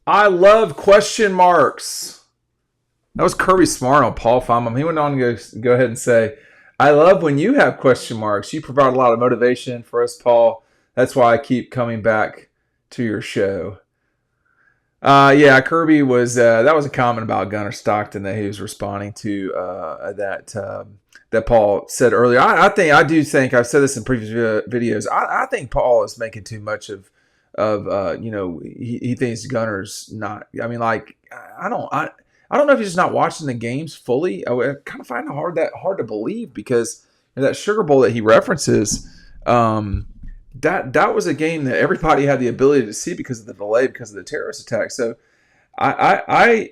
I love question marks. That was Kirby Smart on Paul Finebaum. He went on to go ahead and say, I love when you have question marks. You provide a lot of motivation for us, Paul. That's why I keep coming back to your show. Yeah, Kirby was that was a comment about Gunnar Stockton that he was responding to that Paul said earlier. I do think I've said this in previous videos. I think Paul is making too much of he thinks Gunnar's not. I mean, like I don't know if he's just not watching the games fully. I kind of find it hard to believe because that Sugar Bowl that he references. That was a game that everybody had the ability to see because of the delay, because of the terrorist attack. So I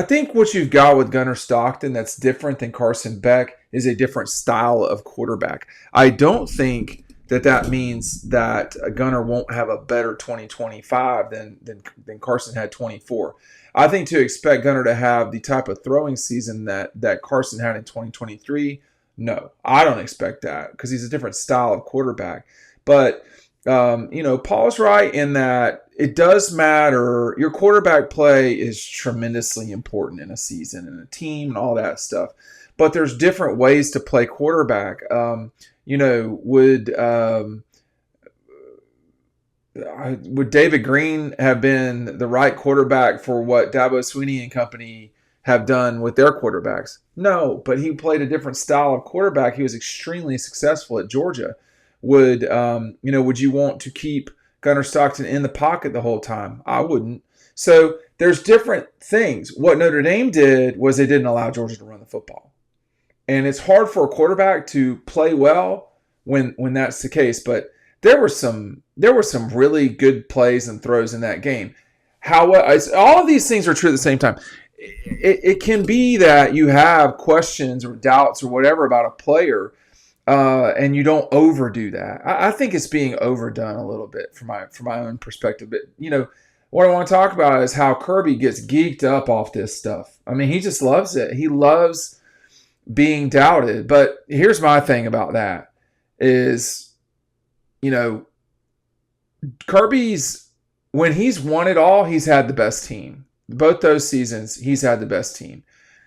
think what you've got with Gunnar Stockton that's different than Carson Beck is a different style of quarterback. I don't think that means that Gunnar won't have a better 2025 than Carson had 24. I think to expect Gunnar to have the type of throwing season that Carson had in 2023, no, I don't expect that because he's a different style of quarterback. But, Paul's right in that it does matter. Your quarterback play is tremendously important in a season and a team and all that stuff. But there's different ways to play quarterback. Would David Green have been the right quarterback for what Dabo Swinney and company have done with their quarterbacks? No, but he played a different style of quarterback. He was extremely successful at Georgia. Would you want to keep Gunnar Stockton in the pocket the whole time? I wouldn't. So there's different things. What Notre Dame did was they didn't allow Georgia to run the football. And it's hard for a quarterback to play well when that's the case. But there were some really good plays and throws in that game. All of these things are true at the same time. It can be that you have questions or doubts or whatever about a player, and you don't overdo that. I think it's being overdone a little bit from my own perspective. But what I want to talk about is how Kirby gets geeked up off this stuff. I mean, he just loves it. He loves being doubted. But here's my thing about that is, Kirby's, when he's won it all, he's had the best team. Both those seasons, he's had the best team.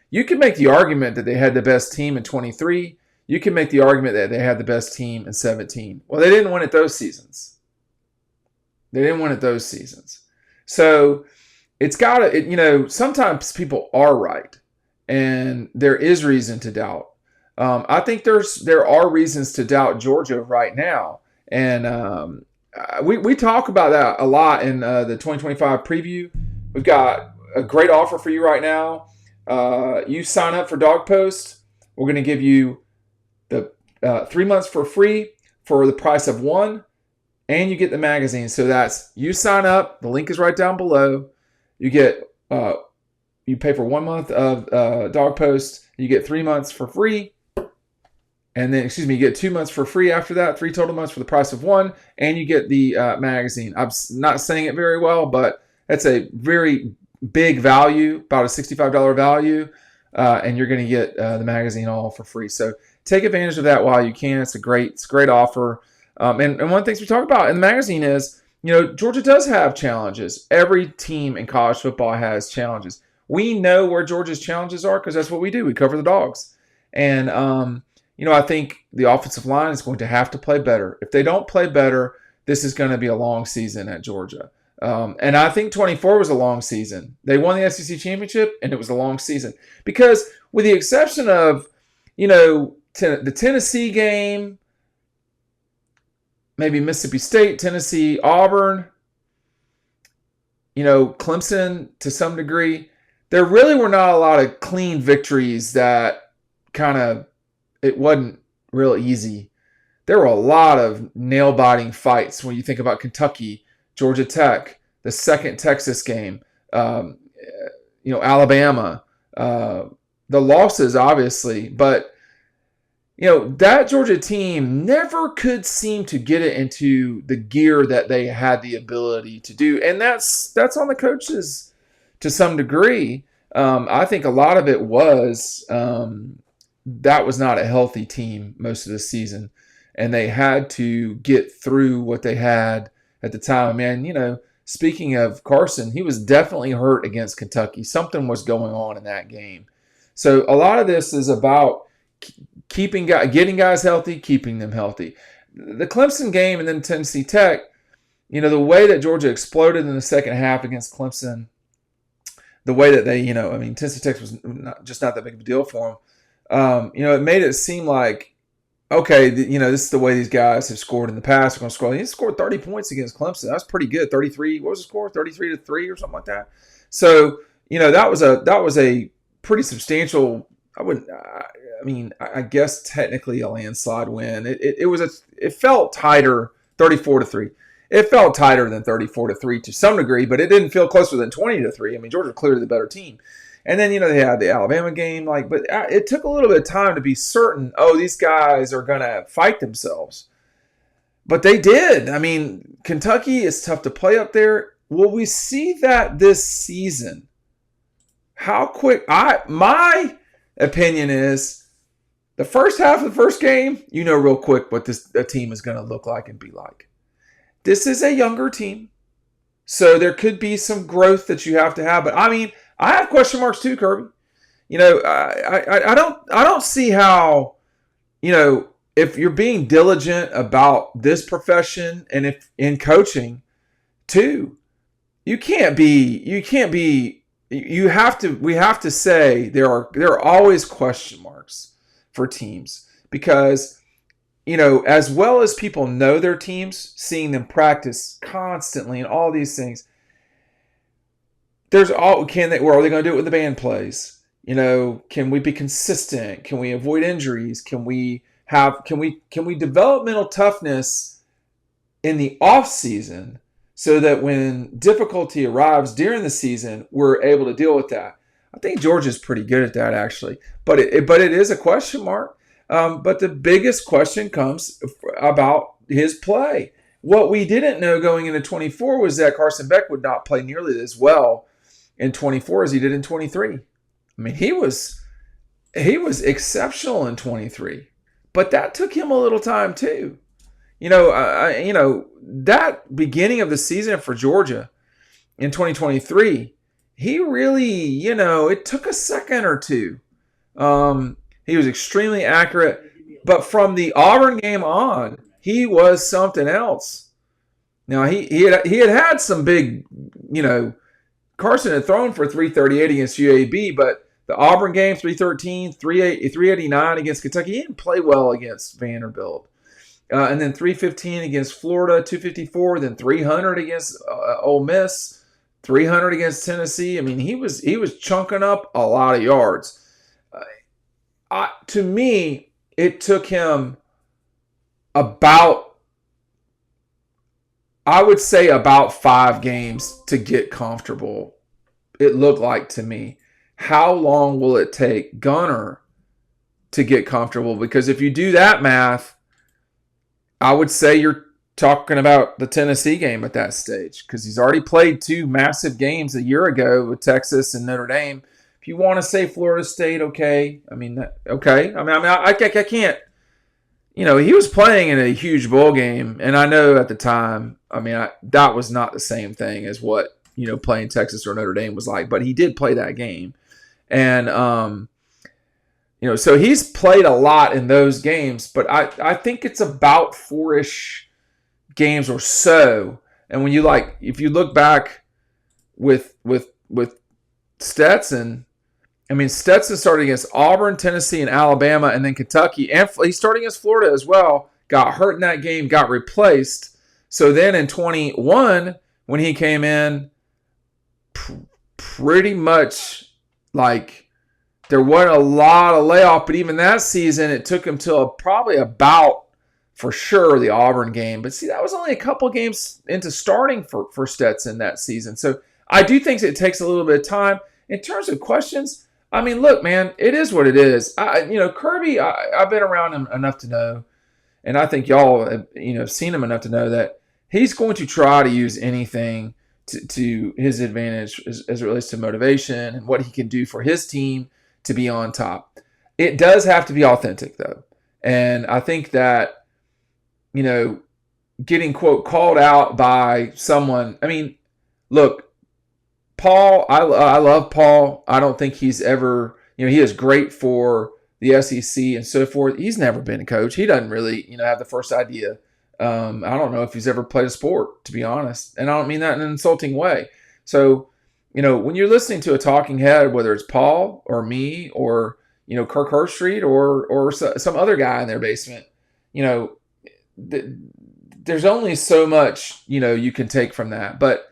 You can make the argument that they had the best team in 23. You can make the argument that they had the best team in 17. Well, they didn't win it those seasons. So it's got to, sometimes people are right. And there is reason to doubt. I think there are reasons to doubt Georgia right now. And we talk about that a lot in the 2025 preview. We've got a great offer for you right now. You sign up for Dawg Post. We're going to give you the 3 months for free for the price of one, and you get the magazine. So that's, you sign up. The link is right down below. You get you pay for 1 month of Dawg Post. You get 3 months for free. And then, you get 2 months for free after that, 3 total months for the price of one, and you get the magazine. I'm not saying it very well, but that's a very big value, about a $65 value, and you're going to get the magazine all for free. So take advantage of that while you can. It's a great offer. And one of the things we talk about in the magazine is, Georgia does have challenges. Every team in college football has challenges. We know where Georgia's challenges are because that's what we do. We cover the Dogs. And, I think the offensive line is going to have to play better. If they don't play better, this is going to be a long season at Georgia. And I think 24 was a long season. They won the SEC championship, and it was a long season. Because with the exception of, the Tennessee game, maybe Mississippi State, Tennessee, Auburn, Clemson to some degree, there really were not a lot of clean victories that it wasn't real easy. There were a lot of nail-biting fights when you think about Kentucky, Georgia Tech, the second Texas game, Alabama, the losses, obviously. But, that Georgia team never could seem to get it into the gear that they had the ability to do. And that's on the coaches to some degree. I think a lot of it was that was not a healthy team most of the season. And they had to get through what they had at the time. Man, speaking of Carson, he was definitely hurt against Kentucky. Something was going on in that game. So a lot of this is about getting guys healthy, keeping them healthy. The Clemson game and then Tennessee Tech, the way that Georgia exploded in the second half against Clemson, the way that they, Tennessee Tech was not that big of a deal for them. It made it seem like, okay, this is the way these guys have scored in the past. They're going to score. He scored 30 points against Clemson. That's pretty good. 33. What was the score? 33-3 or something like that. So, that was a pretty substantial. I guess technically a landslide win. It felt tighter, 34-3. It felt tighter than 34-3 to some degree, but it didn't feel closer than 20-3. Georgia clearly the better team. And then, they had the Alabama game, but it took a little bit of time to be certain, these guys are going to fight themselves. But they did. Kentucky is tough to play up there. Will we see that this season? How quick? My opinion is the first half of the first game, real quick what a team is going to look like and be like. This is a younger team, so there could be some growth that you have to have. But I have question marks too, Kirby. I don't see how, if you're being diligent about this profession and if in coaching too, we have to say there are always question marks for teams because, as well as people know their teams, seeing them practice constantly and all these things, where are they going to do it when the band plays? Can we be consistent? Can we avoid injuries? Can we develop mental toughness in the off season so that when difficulty arrives during the season, we're able to deal with that? I think Georgia's pretty good at that, actually, but it is a question mark. But the biggest question comes about his play. What we didn't know going into 24 was that Carson Beck would not play nearly as well in 24 as he did in 23. He was exceptional in 23, but that took him a little time too. That beginning of the season for Georgia in 2023, he really, it took a second or two. He was extremely accurate, but from the Auburn game on, he was something else. Now he had some big, Carson had thrown for 338 against UAB, but the Auburn game 313, 389 against Kentucky. He didn't play well against Vanderbilt, and then 315 against Florida, 254, then 300 against Ole Miss, 300 against Tennessee. He was chunking up a lot of yards. To me, it took him about 5 games to get comfortable. It looked like to me. How long will it take Gunner to get comfortable? Because if you do that math, I would say you're talking about the Tennessee game at that stage because he's already played 2 massive games a year ago with Texas and Notre Dame. If you want to say Florida State, okay. Okay. I can't. He was playing in a huge bowl game, and I know at the time, that was not the same thing as what, playing Texas or Notre Dame was like, but he did play that game. And, so he's played a lot in those games, but I think it's about 4-ish games or so. And when if you look back with Stetson, Stetson started against Auburn, Tennessee, and Alabama, and then Kentucky. And he started against Florida as well. Got hurt in that game, got replaced. So then in 21, when he came in, pretty much there wasn't a lot of layoff. But even that season, it took him till probably about, for sure, the Auburn game. But see, that was only a couple games into starting for Stetson that season. So I do think it takes a little bit of time. In terms of questions, look, man, it is what it is. Kirby, I've been around him enough to know, and I think y'all have seen him enough to know that he's going to try to use anything to his advantage as it relates to motivation and what he can do for his team to be on top. It does have to be authentic, though. And I think that, getting, quote, called out by someone, look, Paul, I love Paul. I don't think he's ever, he is great for the SEC and so forth. He's never been a coach. He doesn't really, have the first idea. I don't know if he's ever played a sport, to be honest. And I don't mean that in an insulting way. So, when you're listening to a talking head, whether it's Paul or me or, Kirk Herbstreit or some other guy in their basement, there's only so much, you can take from that. But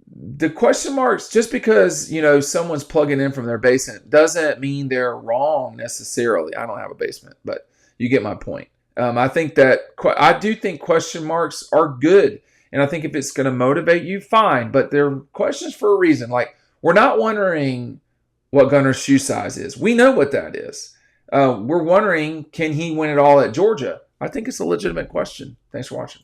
the question marks, just because, someone's plugging in from their basement doesn't mean they're wrong necessarily. I don't have a basement, but you get my point. I do think question marks are good. And I think if it's going to motivate you, fine. But they're questions for a reason. Like, we're not wondering what Gunner's shoe size is. We know what that is. We're wondering, can he win it all at Georgia? I think it's a legitimate question. Thanks for watching.